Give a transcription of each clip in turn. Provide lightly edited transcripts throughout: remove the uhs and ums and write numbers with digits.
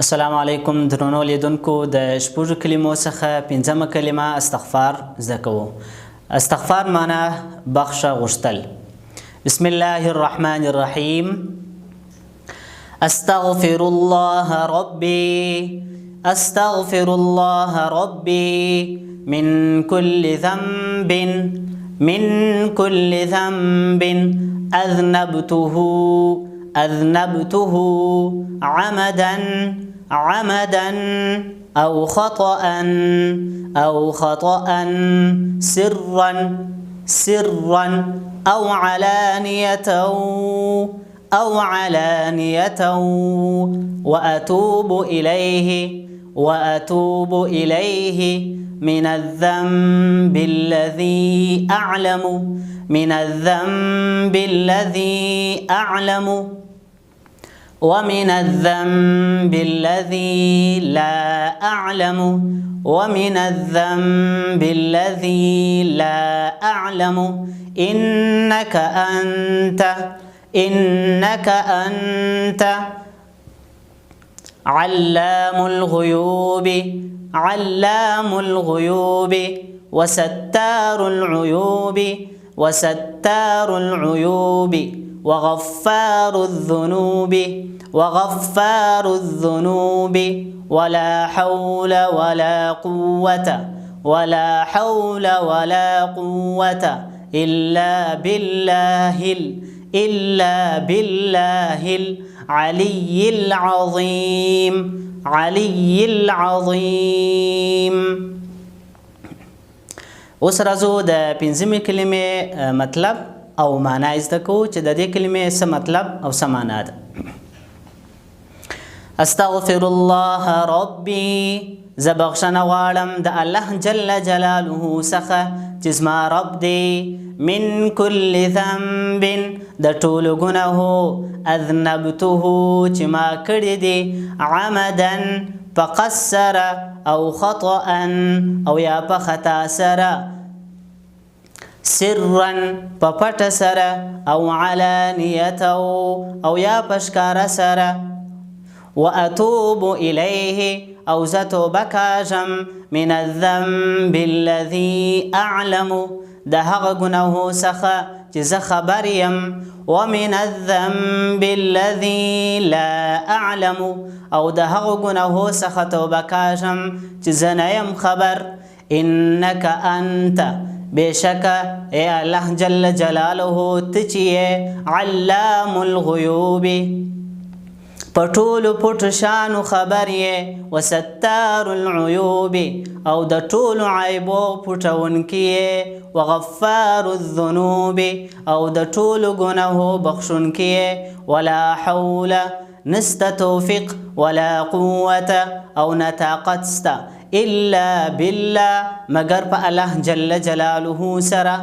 السلام علیکم درنو لیدونکو د شپږو کلمو څخه پنځمه کلمه استغفار زده کوو. استغفار معنا بخښه غوښتل. بسم الله الرحمن الرحیم. استغفر الله ربي استغفر الله ربي من كل ذنب أذنبته عمدا أو خطأ سرا أو علانية وأتوب إليه من الذنب الذي أعلم ومن الذنب الذي لا أعلم ومن الذنب الذي لا أعلم إنك أنت علام الغيوب وستار العيوب وغفار الذنوب ولا حول ولا قوة إلا بالله العلي العظيم. اوس راځو د پنځمې کلمې مطلب او معنا زده کوو چې د دې کلمې څه مطلب او څه معنا ده. استغفر الله ربي زه بخښنه غواړم د الله جل جلاله څخه چې زما رب دی. من كل ذنب د ټولو ګناهو اذنبته چې ما کړي دي عمدا په قصد سره او خطأ او یا په خطا سره سرا په پټه سره او علانیه او یا په ښکاره سره وأتوب إليه او زه توبه کاږم من الذنب الذي أعلم د هغه ګناهو څخه چې زه خبر یم ومن الذنب الذي لا أعلم او د هغه ګناهو څخه توبه کاږم چې زه نه یم خبر. إنك أنت بشک ای الله جل جلاله ته چې علام الغیوب په ټولو پټو شانو خبر یې وستار العیوب او د ټولو عیبو پټونکی یې وغفار الذنوب او د ټولو ګناهو بخښونکی یې ولا حول نسته توفیق ولا قوة او نه طاقت سته إلا بالله مگر په الله جل جلاله سره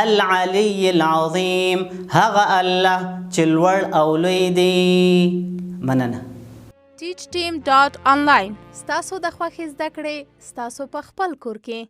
العلي العظيم هغه الله چې لوړ او لوی دی. مننه. teachteam.online ستاسو د خوښې زده کړې ستاسو په خپل کور کې.